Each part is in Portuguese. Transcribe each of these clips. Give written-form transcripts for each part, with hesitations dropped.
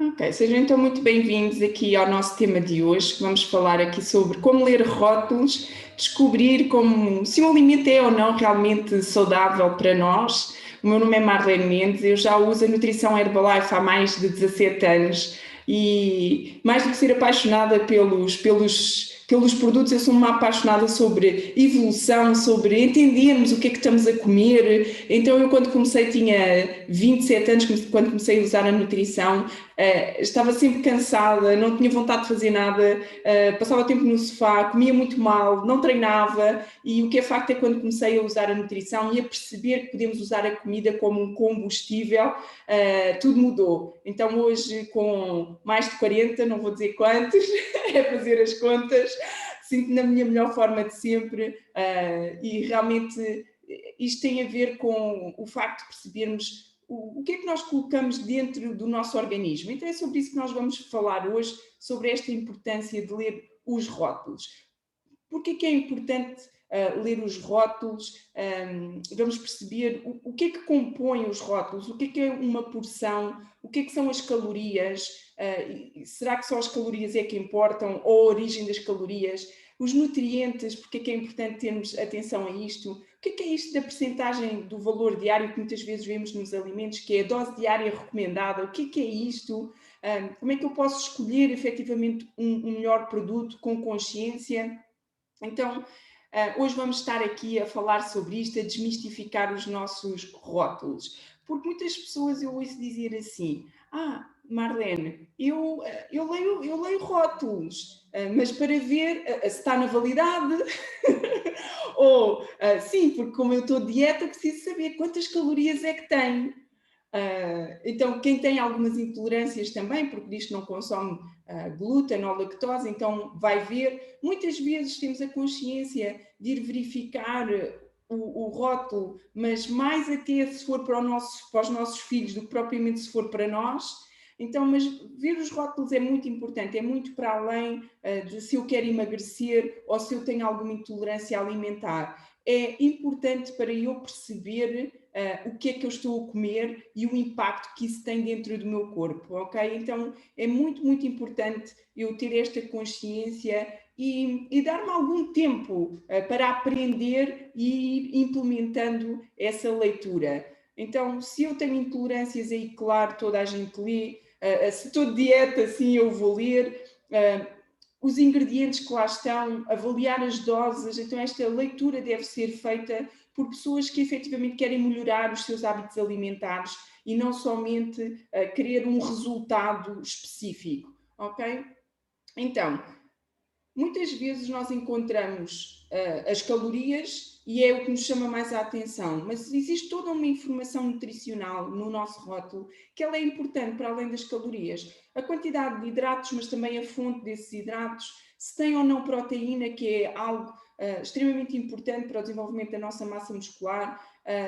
Ok, sejam então muito bem-vindos aqui ao nosso tema de hoje. Vamos falar aqui sobre como ler rótulos, descobrir como, se um alimento é ou não realmente saudável para nós. O meu nome é Marlene Mendes, eu já uso a nutrição Herbalife há mais de 17 anos e mais do que ser apaixonada pelos produtos, eu sou uma apaixonada sobre evolução, sobre entendermos o que é que estamos a comer. Então eu quando comecei, tinha 27 anos, quando comecei a usar a nutrição, estava sempre cansada, não tinha vontade de fazer nada, passava tempo no sofá, comia muito mal, não treinava, e o que é facto é que quando comecei a usar a nutrição e a perceber que podemos usar a comida como um combustível, tudo mudou. Então hoje, com mais de 40, não vou dizer quantos, é fazer as contas, sinto na minha melhor forma de sempre, e realmente isto tem a ver com o facto de percebermos o que é que nós colocamos dentro do nosso organismo. Então é sobre isso que nós vamos falar hoje, sobre esta importância de ler os rótulos. Porquê que é importante ler os rótulos? Vamos perceber o que é que compõe os rótulos, o que é uma porção, o que são as calorias, será que só as calorias é que importam, ou a origem das calorias? Os nutrientes, porque é que é importante termos atenção a isto? O que é isto da percentagem do valor diário que muitas vezes vemos nos alimentos, que é a dose diária recomendada? O que é isto? Como é que eu posso escolher efetivamente um melhor produto com consciência? Então, hoje vamos estar aqui a falar sobre isto, a desmistificar os nossos rótulos. Porque muitas pessoas eu ouço dizer assim: Marlene, eu leio rótulos, mas para ver se está na validade. Ou, sim, porque como eu estou de dieta, preciso saber quantas calorias é que tem. Então, quem tem algumas intolerâncias também, porque diz que não consome glúten ou lactose, então vai ver. Muitas vezes temos a consciência de ir verificar o rótulo, mas mais até se for para os nossos filhos do que propriamente se for para nós. Então, mas ver os rótulos é muito importante, é muito para além de se eu quero emagrecer ou se eu tenho alguma intolerância alimentar. É importante para eu perceber o que é que eu estou a comer e o impacto que isso tem dentro do meu corpo, ok? Então é muito, muito importante eu ter esta consciência e dar-me algum tempo para aprender e ir implementando essa leitura. Então, se eu tenho intolerâncias, aí claro, toda a gente lê. Se estou de dieta, sim, eu vou ler. Os ingredientes que lá estão, avaliar as doses. Então esta leitura deve ser feita por pessoas que efetivamente querem melhorar os seus hábitos alimentares e não somente querer um resultado específico, ok? Então, muitas vezes nós encontramos as calorias e é o que nos chama mais a atenção, mas existe toda uma informação nutricional no nosso rótulo que ela é importante para além das calorias. A quantidade de hidratos, mas também a fonte desses hidratos, se tem ou não proteína, que é algo extremamente importante para o desenvolvimento da nossa massa muscular,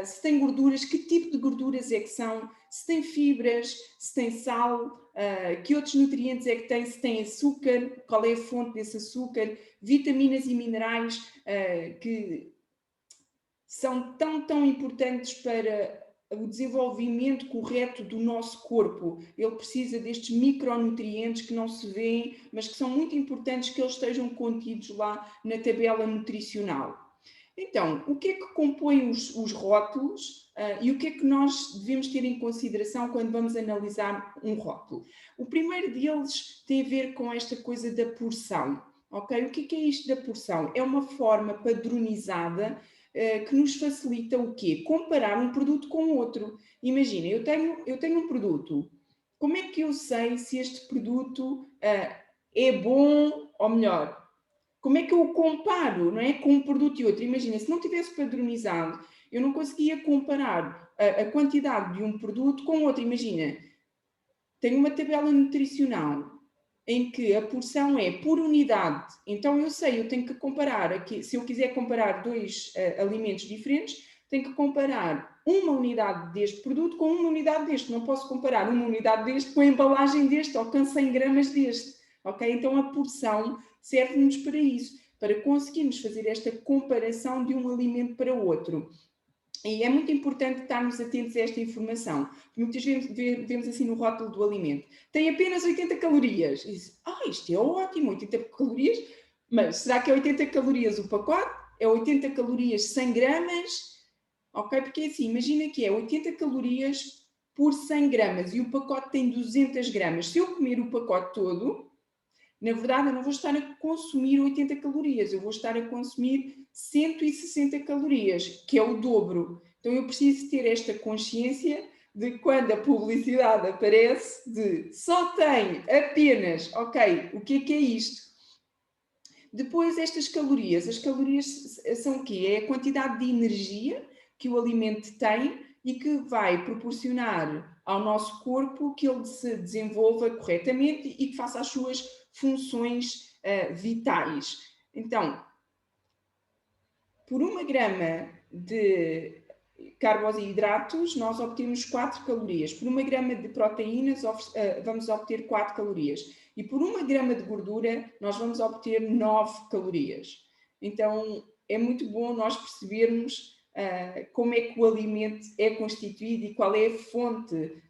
se tem gorduras, que tipo de gorduras é que são, se tem fibras, se tem sal, que outros nutrientes é que tem, se tem açúcar, qual é a fonte desse açúcar, vitaminas e minerais que são tão importantes para o desenvolvimento correto do nosso corpo. Ele precisa destes micronutrientes que não se vêem, mas que são muito importantes que eles estejam contidos lá na tabela nutricional. Então, o que é que compõe os rótulos e o que é que nós devemos ter em consideração quando vamos analisar um rótulo? O primeiro deles tem a ver com esta coisa da porção. Okay? O que é isto da porção? É uma forma padronizada que nos facilita o quê? Comparar um produto com outro. Imagina, eu tenho um produto. Como é que eu sei se este produto é bom ou melhor? Como é que eu comparo, não é, com um produto e outro? Imagina, se não tivesse padronizado, eu não conseguia comparar a quantidade de um produto com outro. Imagina, tenho uma tabela nutricional em que a porção é por unidade. Então eu sei, eu tenho que comparar aqui, se eu quiser comparar dois alimentos diferentes, tenho que comparar uma unidade deste produto com uma unidade deste. Não posso comparar uma unidade deste com a embalagem deste ou com 100 gramas deste. Ok? Então a porção serve-nos para isso, para conseguirmos fazer esta comparação de um alimento para o outro. E é muito importante estarmos atentos a esta informação. Muitas vezes vemos assim no rótulo do alimento. Tem apenas 80 calorias. E diz, isto é ótimo, 80 calorias. Mas será que é 80 calorias o pacote? É 80 calorias 100 gramas? Ok? Porque é assim, imagina que é 80 calorias por 100 gramas e o pacote tem 200 gramas. Se eu comer o pacote todo, na verdade eu não vou estar a consumir 80 calorias, eu vou estar a consumir 160 calorias, que é o dobro. Então eu preciso ter esta consciência de quando a publicidade aparece, de só tem apenas, ok, o que é isto? Depois estas calorias, as calorias são o quê? É a quantidade de energia que o alimento tem e que vai proporcionar ao nosso corpo que ele se desenvolva corretamente e que faça as suas funções vitais. Então, por 1 grama de carboidratos, nós obtemos 4 calorias. Por 1 grama de proteínas, vamos obter 4 calorias. E por 1 grama de gordura, nós vamos obter 9 calorias. Então, é muito bom nós percebermos como é que o alimento é constituído e qual é a fonte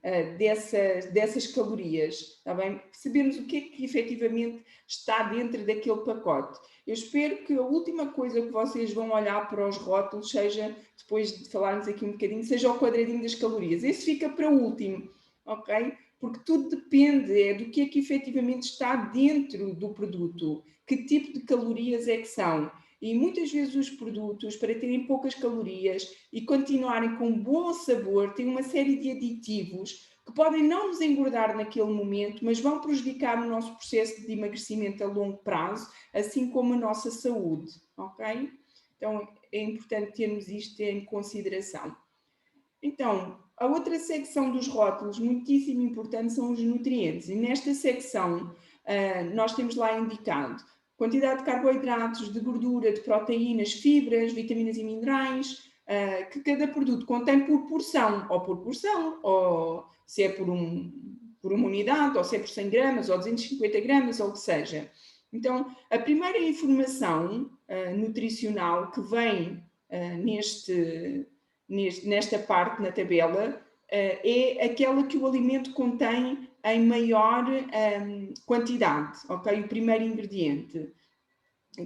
dessas calorias, está bem? Percebermos o que é que efetivamente está dentro daquele pacote. Eu espero que a última coisa que vocês vão olhar para os rótulos seja, depois de falarmos aqui um bocadinho, seja o quadradinho das calorias. Esse fica para o último, ok? Porque tudo depende do que é que efetivamente está dentro do produto, que tipo de calorias é que são. E muitas vezes os produtos, para terem poucas calorias e continuarem com bom sabor, têm uma série de aditivos que podem não nos engordar naquele momento, mas vão prejudicar o nosso processo de emagrecimento a longo prazo, assim como a nossa saúde, ok? Então é importante termos isto em consideração. Então, a outra secção dos rótulos, muitíssimo importante, são os nutrientes. E nesta secção, nós temos lá indicado quantidade de carboidratos, de gordura, de proteínas, fibras, vitaminas e minerais, que cada produto contém por porção, ou se é por uma unidade, ou se é por 100 gramas, ou 250 gramas, ou o que seja. Então, a primeira informação nutricional que vem nesta parte na tabela é aquela que o alimento contém em maior quantidade, ok? O primeiro ingrediente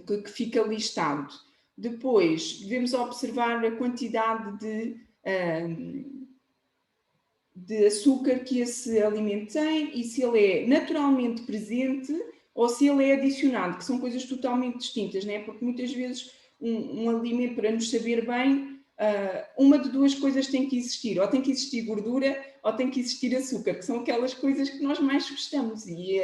que fica listado. Depois, devemos observar a quantidade de açúcar que esse alimento tem e se ele é naturalmente presente ou se ele é adicionado, que são coisas totalmente distintas, né? Porque muitas vezes um alimento, para nos saber bem, uma de duas coisas tem que existir, ou tem que existir gordura ou tem que existir açúcar, que são aquelas coisas que nós mais gostamos e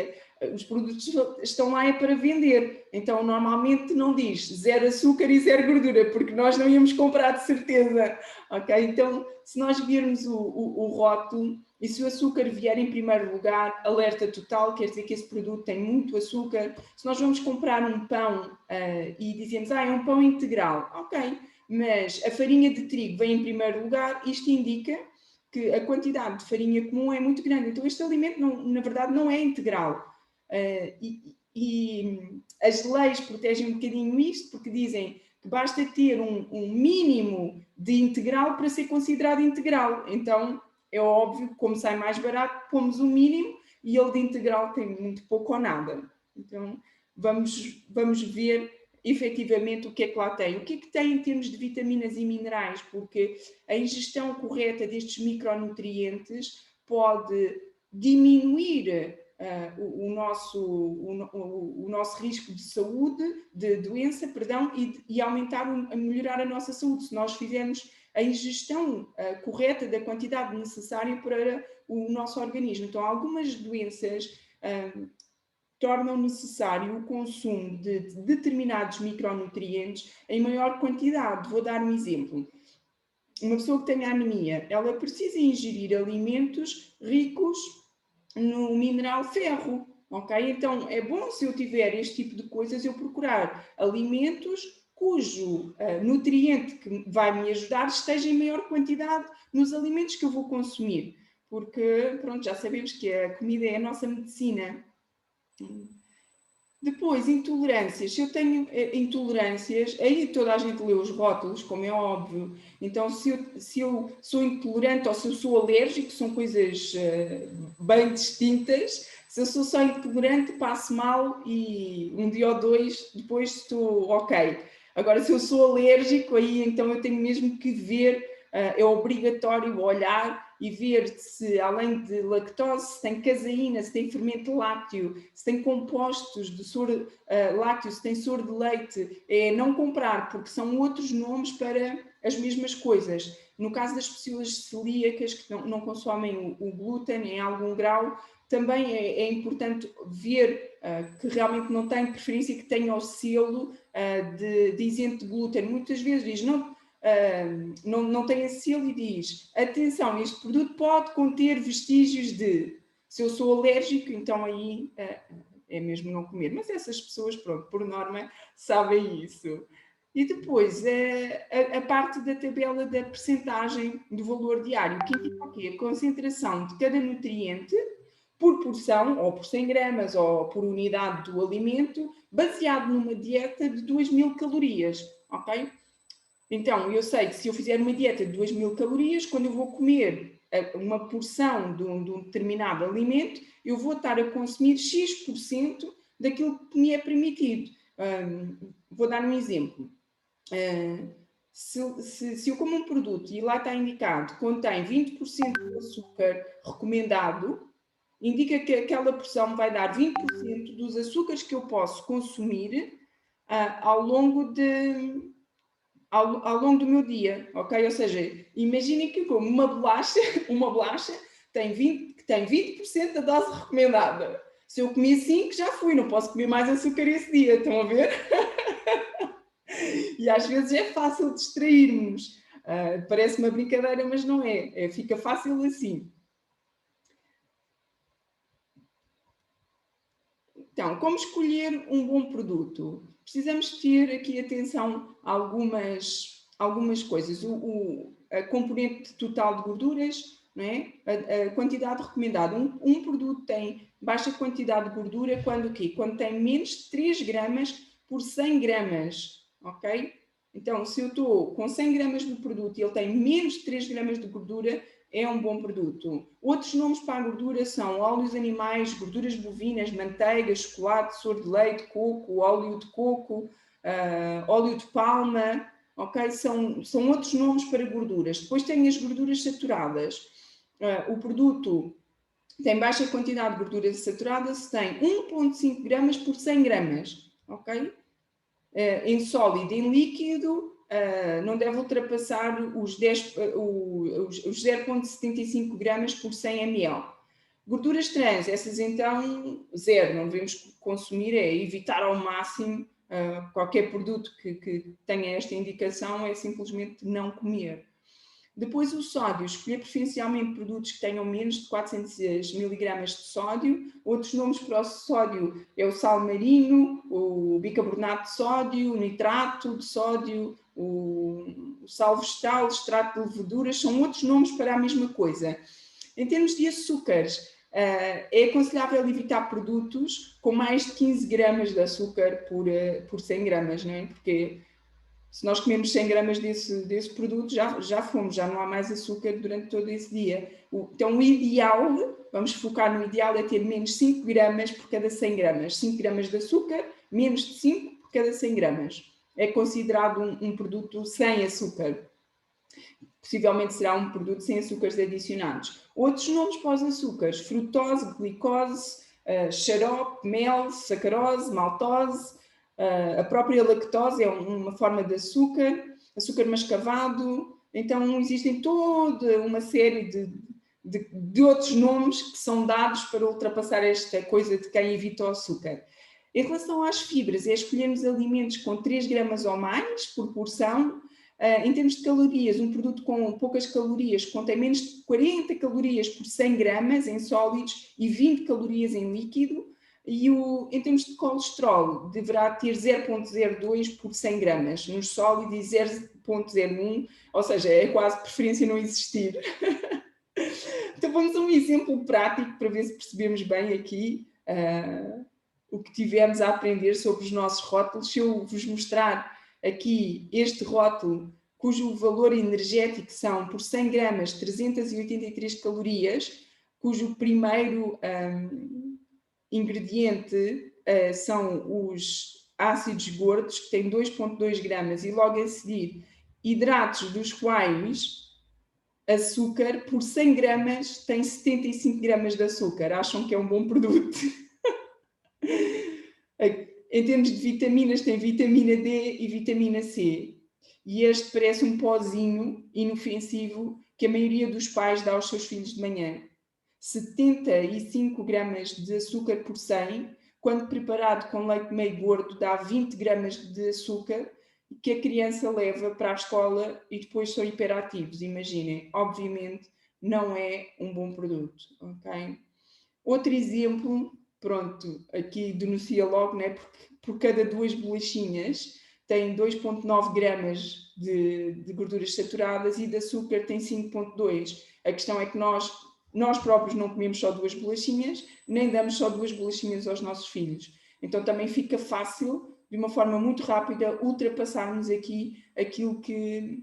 os produtos estão lá para vender, então normalmente não diz 0 açúcar e 0 gordura, porque nós não íamos comprar de certeza, ok? Então, se nós virmos o rótulo e se o açúcar vier em primeiro lugar, alerta total, quer dizer que esse produto tem muito açúcar. Se nós vamos comprar um pão e dizemos, é um pão integral, ok, mas a farinha de trigo vem em primeiro lugar, isto indica que a quantidade de farinha comum é muito grande. Então este alimento, na verdade, não é integral. E as leis protegem um bocadinho isto, porque dizem que basta ter um mínimo de integral para ser considerado integral. Então, é óbvio que como sai mais barato, pomos o mínimo e ele de integral tem muito pouco ou nada. Então, vamos ver efetivamente o que é que lá tem. O que é que tem em termos de vitaminas e minerais? Porque a ingestão correta destes micronutrientes pode diminuir o nosso risco de saúde, de doença, perdão, e melhorar a nossa saúde, se nós fizermos a ingestão correta da quantidade necessária para o nosso organismo. Então, algumas doenças tornam necessário o consumo de determinados micronutrientes em maior quantidade. Vou dar um exemplo. Uma pessoa que tenha anemia, ela precisa ingerir alimentos ricos no mineral ferro, ok? Então, é bom, se eu tiver este tipo de coisas, eu procurar alimentos cujo nutriente que vai me ajudar esteja em maior quantidade nos alimentos que eu vou consumir. Porque, pronto, já sabemos que a comida é a nossa medicina. Depois, intolerâncias. Se eu tenho intolerâncias, aí toda a gente lê os rótulos, como é óbvio. Então, se eu sou intolerante ou se eu sou alérgico, são coisas bem distintas. Se eu sou só intolerante, passo mal e um dia ou dois depois estou ok. Agora, se eu sou alérgico, aí então eu tenho mesmo que ver, é obrigatório olhar e ver se, além de lactose, se tem caseína, se tem fermento lácteo, se tem compostos de soro lácteo, se tem soro de leite, é não comprar, porque são outros nomes para as mesmas coisas. No caso das pessoas celíacas que não consomem o glúten em algum grau, também é importante ver que realmente não tem preferência, que tenha o selo de isento de glúten. Muitas vezes diz, não tem esse selo e diz, atenção, este produto pode conter vestígios de... Se eu sou alérgico, então aí é mesmo não comer. Mas essas pessoas, pronto, por norma, sabem isso. E depois, a parte da tabela da percentagem do valor diário, que indica o quê? A concentração de cada nutriente por porção, ou por 100 gramas, ou por unidade do alimento, baseado numa dieta de 2.000 calorias, ok? Então, eu sei que se eu fizer uma dieta de 2.000 calorias, quando eu vou comer uma porção de um determinado alimento, eu vou estar a consumir X% daquilo que me é permitido. Vou dar um exemplo. Se eu como um produto e lá está indicado contém 20% de açúcar recomendado, indica que aquela porção vai dar 20% dos açúcares que eu posso consumir ao longo do meu dia, ok? Ou seja, imaginem que eu como uma bolacha tem 20% da dose recomendada. Se eu comer 5, já fui, não posso comer mais açúcar esse dia, estão a ver? E às vezes é fácil distrairmos. Parece uma brincadeira, mas não é. Fica fácil assim. Então, como escolher um bom produto? Precisamos ter aqui atenção a algumas coisas. A componente total de gorduras, não é? A quantidade recomendada. Um produto tem baixa quantidade de gordura quando o quê? Quando tem menos de 3 gramas por 100 gramas, ok? Então, se eu estou com 100 gramas do produto e ele tem menos de 3 gramas de gordura, é um bom produto. Outros nomes para a gordura são óleos animais, gorduras bovinas, manteiga, chocolate, soro de leite, coco, óleo de coco, óleo de palma, ok? São outros nomes para gorduras. Depois tem as gorduras saturadas. O produto tem baixa quantidade de gordura saturada se tem 1,5 gramas por 100 gramas, ok? Em sólido, em líquido, não deve ultrapassar os 0,75 gramas por 100 ml. Gorduras trans, essas então, zero, não devemos consumir, é evitar ao máximo qualquer produto que tenha esta indicação, é simplesmente não comer. Depois o sódio, escolher preferencialmente produtos que tenham menos de 400 mg de sódio. Outros nomes para o sódio é o sal marinho, o bicarbonato de sódio, o nitrato de sódio, o sal vegetal, o extrato de leveduras, são outros nomes para a mesma coisa. Em termos de açúcares, é aconselhável evitar produtos com mais de 15 gramas de açúcar por 100 gramas, não é? Porque se nós comemos 100 gramas desse produto, já fomos, já não há mais açúcar durante todo esse dia. Então, o ideal, vamos focar no ideal, é ter menos 5 gramas por cada 100 gramas. 5 gramas de açúcar, menos de 5 por cada 100 gramas. É considerado um produto sem açúcar. Possivelmente será um produto sem açúcares adicionados. Outros nomes para os açúcares: frutose, glicose, xarope, mel, sacarose, maltose. A própria lactose é uma forma de açúcar mascavado. Então, existem toda uma série de outros nomes que são dados para ultrapassar esta coisa de quem evita o açúcar. Em relação às fibras, é escolhermos alimentos com 3 gramas ou mais por porção. Em termos de calorias, um produto com poucas calorias contém menos de 40 calorias por 100 gramas em sólidos e 20 calorias em líquido. E em termos de colesterol, deverá ter 0,02 por 100 gramas nos sólidos e 0,01, ou seja, é quase preferência não existir. Então vamos a um exemplo prático para ver se percebemos bem aqui o que tivemos a aprender sobre os nossos rótulos. Se eu vos mostrar aqui este rótulo, cujo valor energético são, por 100 gramas, 383 calorias, cujo primeiro ingrediente são os ácidos gordos, que têm 2,2 gramas, e logo a seguir hidratos, dos quais açúcar, por 100 gramas, tem 75 gramas de açúcar. Acham que é um bom produto? Em termos de vitaminas, tem vitamina D e vitamina C. E este parece um pozinho inofensivo que a maioria dos pais dá aos seus filhos de manhã. 75 gramas de açúcar por 100, quando preparado com leite meio gordo, dá 20 gramas de açúcar, que a criança leva para a escola e depois são hiperativos. Imaginem, obviamente não é um bom produto, ok? Outro exemplo, pronto, aqui denuncia logo, né? Porque por cada 2 bolachinhas tem 2,9 gramas de gorduras saturadas e de açúcar tem 5,2. A questão é que nós próprios não comemos só 2 bolachinhas, nem damos só 2 bolachinhas aos nossos filhos. Então também fica fácil, de uma forma muito rápida, ultrapassarmos aqui aquilo que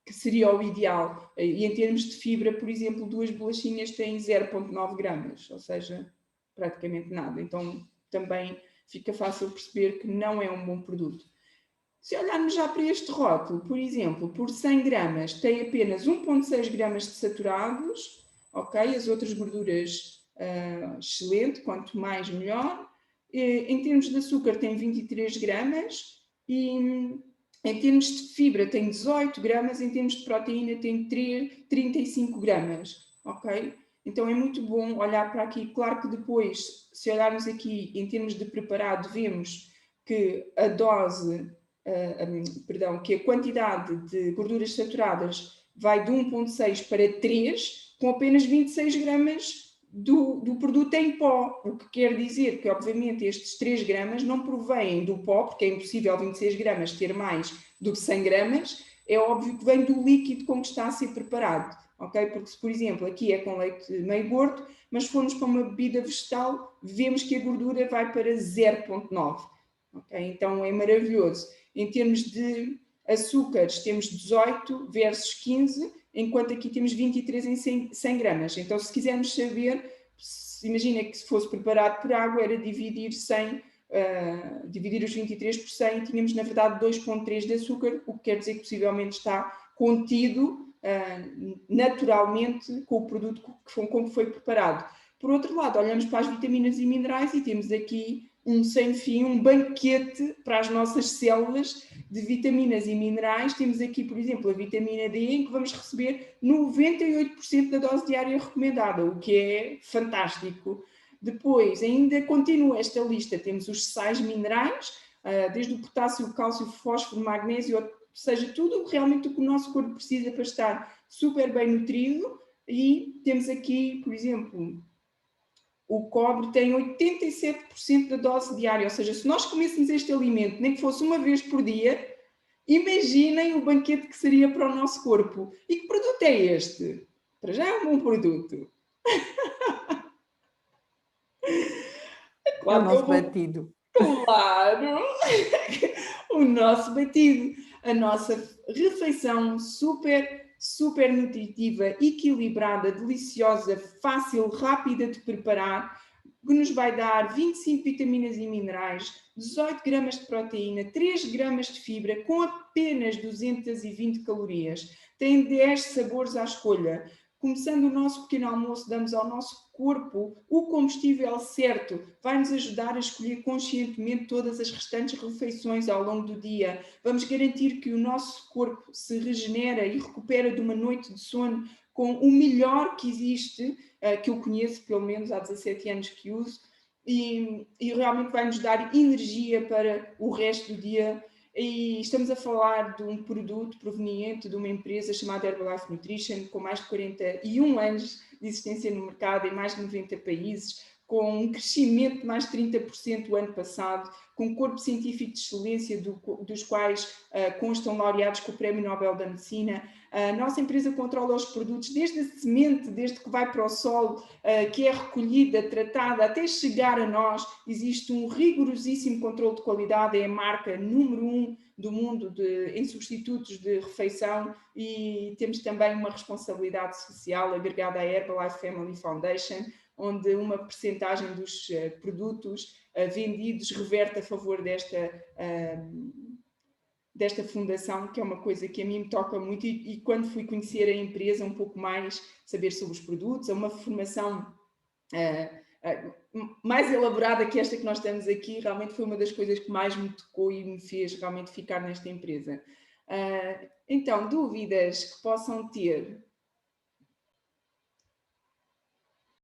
seria o ideal. E em termos de fibra, por exemplo, 2 bolachinhas têm 0,9 gramas, ou seja, praticamente nada. Então também fica fácil perceber que não é um bom produto. Se olharmos já para este rótulo, por exemplo, por 100 gramas tem apenas 1,6 gramas de saturados, ok? As outras gorduras, excelente, quanto mais melhor. Em termos de açúcar tem 23 gramas e em termos de fibra tem 18 gramas, em termos de proteína tem 35 gramas, ok? Então é muito bom olhar para aqui. Claro que depois, se olharmos aqui em termos de preparado, vemos que a dose, que a quantidade de gorduras saturadas vai de 1,6 para 3, com apenas 26 gramas do produto em pó, o que quer dizer que, obviamente, estes 3 gramas não provêm do pó, porque é impossível 26 gramas ter mais do que 100 gramas, é óbvio que vem do líquido com que está a ser preparado, ok? Porque se, por exemplo, aqui é com leite meio gordo, mas se formos para uma bebida vegetal, vemos que a gordura vai para 0,9, ok? Então é maravilhoso. Em termos de açúcares, temos 18 versus 15, enquanto aqui temos 23 em 100 gramas. Então, se quisermos saber, imagina que se fosse preparado por água, era dividir dividir os 23 por 100, tínhamos, na verdade, 2,3 de açúcar, o que quer dizer que possivelmente está contido naturalmente com o produto com que foi preparado. Por outro lado, olhamos para as vitaminas e minerais e temos aqui um sem fim, um banquete para as nossas células de vitaminas e minerais. Temos aqui, por exemplo, a vitamina D, em que vamos receber 98% da dose diária recomendada, o que é fantástico. Depois, ainda continua esta lista, temos os sais minerais, desde o potássio, o cálcio, o fósforo, o magnésio, ou seja, tudo realmente o que o nosso corpo precisa para estar super bem nutrido. E temos aqui, por exemplo, o cobre tem 87% da dose diária, ou seja, se nós comêssemos este alimento, nem que fosse uma vez por dia, imaginem o banquete que seria para o nosso corpo. E que produto é este? Para já é um bom produto. É o Claro que nosso eu vou... batido. Claro! O nosso batido. A nossa refeição super nutritiva, equilibrada, deliciosa, fácil, rápida de preparar, que nos vai dar 25 vitaminas e minerais, 18 gramas de proteína, 3 gramas de fibra, com apenas 220 calorias. Tem 10 sabores à escolha. Começando o nosso pequeno almoço, damos ao nosso corpo o combustível certo. Vai-nos ajudar a escolher conscientemente todas as restantes refeições ao longo do dia. Vamos garantir que o nosso corpo se regenera e recupera de uma noite de sono com o melhor que existe, que eu conheço, pelo menos há 17 anos que uso, e realmente vai-nos dar energia para o resto do dia. E estamos a falar de um produto proveniente de uma empresa chamada Herbalife Nutrition, com mais de 41 anos de existência no mercado, em mais de 90 países, com um crescimento de mais de 30% o ano passado, com um corpo científico de excelência dos quais constam laureados com o Prémio Nobel da Medicina. A nossa empresa controla os produtos desde a semente, desde que vai para o solo, que é recolhida, tratada, até chegar a nós. Existe um rigorosíssimo controle de qualidade, é a marca número 1 do mundo em substitutos de refeição, e temos também uma responsabilidade social agregada à Herbalife Family Foundation, onde uma percentagem dos produtos vendidos reverte a favor desta fundação, que é uma coisa que a mim me toca muito, e quando fui conhecer a empresa um pouco mais, saber sobre os produtos, uma formação mais elaborada que esta que nós estamos aqui, realmente foi uma das coisas que mais me tocou e me fez realmente ficar nesta empresa. Então, dúvidas que possam ter?